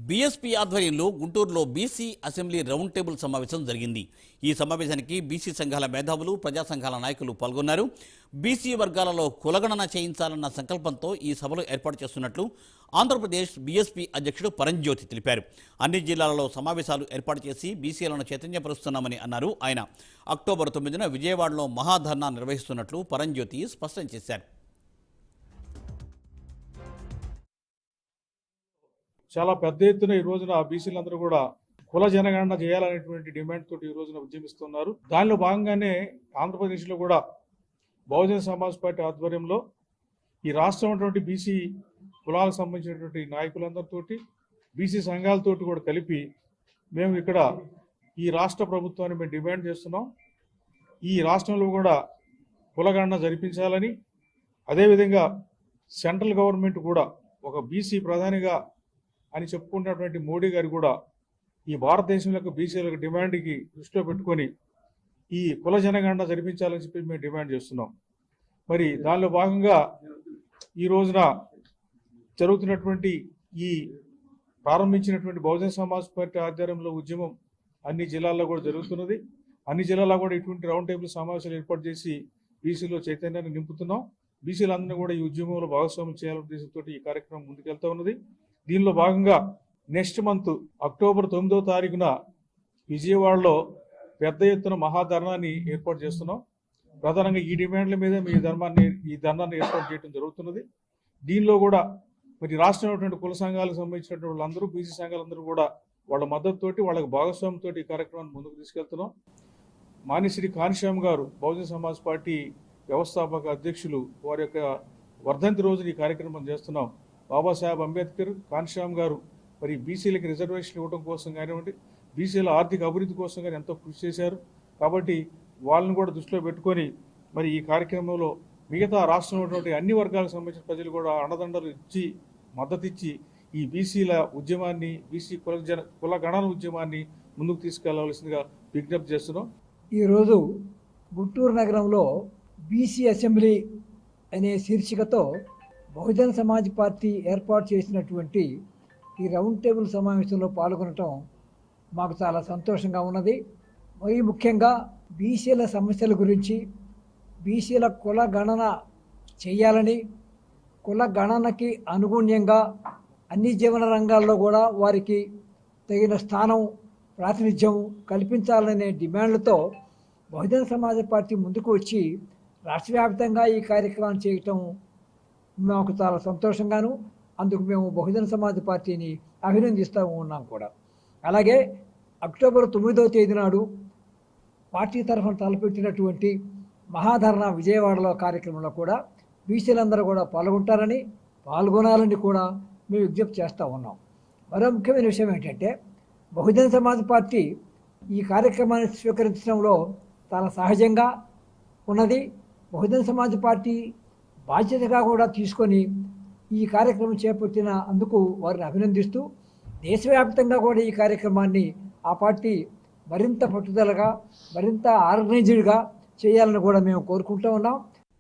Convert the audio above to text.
BSP ఆధ్వర్యంలో గుంటూరులో BC assembly round table సమావేశం జరిగింది. ఈ సమావేశానికి బీసీ సంఘాల మేధావులు, ప్రజా సంఘాల నాయకులు పాల్గొన్నారు. బీసీ వర్గాలలో కులగణన చేయించాలన్న సంకల్పంతో ఈ సభలు ఏర్పాటు చేస్తున్నట్లు ఆంధ్రప్రదేశ్ బీఎస్పీ అధ్యక్షుడు పరంజ్యోతి తెలిపారు. అన్ని జిల్లాలలో సమావేశాలు ఏర్పాటు చేసి బీసీలను చైతన్యపరుస్తున్నామని అన్నారు. ఆయన అక్టోబర్ 9న విజయవాడలో మహాధర్నా నిర్వహిస్తున్నట్లు పరంజ్యోతి స్పష్టం చేశారు. చాలా పెద్ద ఎత్తున ఈ రోజున బీసీలందరూ కూడా కుల జనగణన చేయాలనేటువంటి డిమాండ్ తోటి ఈ రోజున ఉద్యమిస్తున్నారు. దానిలో భాగంగానే ఆంధ్రప్రదేశ్లో కూడా బహుజన సమాజ్ పార్టీ ఆధ్వర్యంలో ఈ రాష్ట్రం ఉన్నటువంటి బీసీ కులాలకు సంబంధించినటువంటి నాయకులందరితోటి, బీసీ సంఘాలతోటి కూడా కలిపి మేము ఇక్కడ ఈ రాష్ట్ర ప్రభుత్వాన్ని మేము డిమాండ్ చేస్తున్నాం. ఈ రాష్ట్రంలో కూడా కులగణన జరిపించాలని, అదేవిధంగా సెంట్రల్ గవర్నమెంట్ కూడా ఒక బీసీ ప్రధానిగా అని చెప్పుకున్నటువంటి మోడీ గారు కూడా ఈ భారతదేశంలో బీసీలకు డిమాండ్కి దృష్టిలో పెట్టుకొని ఈ కుల జనగణన జరిపించాలని చెప్పి మేము డిమాండ్ చేస్తున్నాం. మరి దానిలో భాగంగా ఈ రోజున జరుగుతున్నటువంటి ఈ ప్రారంభించినటువంటి బహుజన సమాజ్ పార్టీ ఆధ్వర్యంలో ఉద్యమం అన్ని జిల్లాల్లో కూడా జరుగుతున్నది. అన్ని జిల్లాల్లో కూడా ఇటువంటి రౌండ్ టేబుల్ సమావేశాలు ఏర్పాటు చేసి బీసీలో చైతన్యాన్ని నింపుతున్నాం. బీసీలందరినీ కూడా ఈ ఉద్యమంలో భాగస్వామ్యం చేయాలనే ఉద్దేశంతో ఈ కార్యక్రమం ముందుకెళ్తా ఉన్నది. దీనిలో భాగంగా నెక్స్ట్ మంత్ అక్టోబర్ 9వ తారీఖున విజయవాడలో పెద్ద ఎత్తున మహాధర్నాన్ని ఏర్పాటు చేస్తున్నాం. ప్రధానంగా ఈ డిమాండ్ల మీద ఈ ధర్నాన్ని ఏర్పాటు చేయడం జరుగుతున్నది. దీనిలో కూడా మరి రాష్ట్రంలో కుల సంఘాలకు సంబంధించినటువంటి వాళ్ళందరూ, బీసీ సంఘాలందరూ కూడా వాళ్ళ మద్దతుతోటి, వాళ్ళకి భాగస్వామ్యంతో ఈ కార్యక్రమాన్ని ముందుకు తీసుకెళ్తున్నాం. మానిశ్రీ కాన్శ్యామ్ గారు బహుజన సమాజ్ పార్టీ వ్యవస్థాపక అధ్యక్షులు, వారి యొక్క వర్ధంతి రోజున ఈ కార్యక్రమం చేస్తున్నాం. బాబాసాహెబ్ అంబేద్కర్, కాన్శ్యామ్ గారు మరి బీసీలకి రిజర్వేషన్ ఇవ్వడం కోసం కానివ్వండి, బీసీల ఆర్థిక అభివృద్ధి కోసం కానీ ఎంతో కృషి చేశారు. కాబట్టి వాళ్ళని కూడా దృష్టిలో పెట్టుకొని మరి ఈ కార్యక్రమంలో మిగతా రాష్ట్రంలో ఉన్నటువంటి అన్ని వర్గాలకు సంబంధించిన ప్రజలు కూడా అండదండలు ఇచ్చి, మద్దతు ఇచ్చి ఈ బీసీల ఉద్యమాన్ని, బీసీ కుల గణన ఉద్యమాన్ని ముందుకు తీసుకెళ్లవలసిందిగా విజ్ఞప్తి చేస్తున్నాం. ఈరోజు గుంటూరు నగరంలో బీసీ అసెంబ్లీ అనే శీర్షికతో బహుజన సమాజ్ పార్టీ ఏర్పాటు చేసినటువంటి ఈ రౌండ్ టేబుల్ సమావేశంలో పాల్గొనటం మాకు చాలా సంతోషంగా ఉన్నది. మరీ ముఖ్యంగా బీసీల సమస్యల గురించి, బీసీల కుల గణన చేయాలని, కుల గణనకి అనుగుణ్యంగా అన్ని జీవన రంగాల్లో కూడా వారికి తగిన స్థానం, ప్రాతినిధ్యం కల్పించాలనే డిమాండ్లతో బహుజన సమాజ్ పార్టీ ముందుకు వచ్చి రాష్ట్ర వ్యాప్తంగా ఈ కార్యక్రమాన్ని చేయటం మాకు చాలా సంతోషంగాను, అందుకు మేము బహుజన సమాజ్ పార్టీని అభినందిస్తూ ఉన్నాం కూడా. అలాగే అక్టోబర్ 9వ తేదీ నాడు పార్టీ తరఫున తలపెట్టినటువంటి మహాధర్నా విజయవాడలో కార్యక్రమంలో కూడా బీసీలందరూ కూడా పాల్గొనాలని కూడా మేము విజ్ఞప్తి చేస్తూ ఉన్నాం. మరో ముఖ్యమైన విషయం ఏంటంటే, బహుజన సమాజ్ పార్టీ ఈ కార్యక్రమాన్ని స్వీకరించడంలో చాలా సహజంగా ఉన్నది. బహుజన సమాజ్ పార్టీ బాధ్యతగా కూడా తీసుకొని ఈ కార్యక్రమం చేపట్టిన అందుకు వారిని అభినందిస్తూ, దేశవ్యాప్తంగా కూడా ఈ కార్యక్రమాన్ని ఆ పార్టీ మరింత పట్టుదలగా, మరింత ఆర్గనైజ్డ్గా చేయాలని కూడా మేము కోరుకుంటూ ఉన్నాం.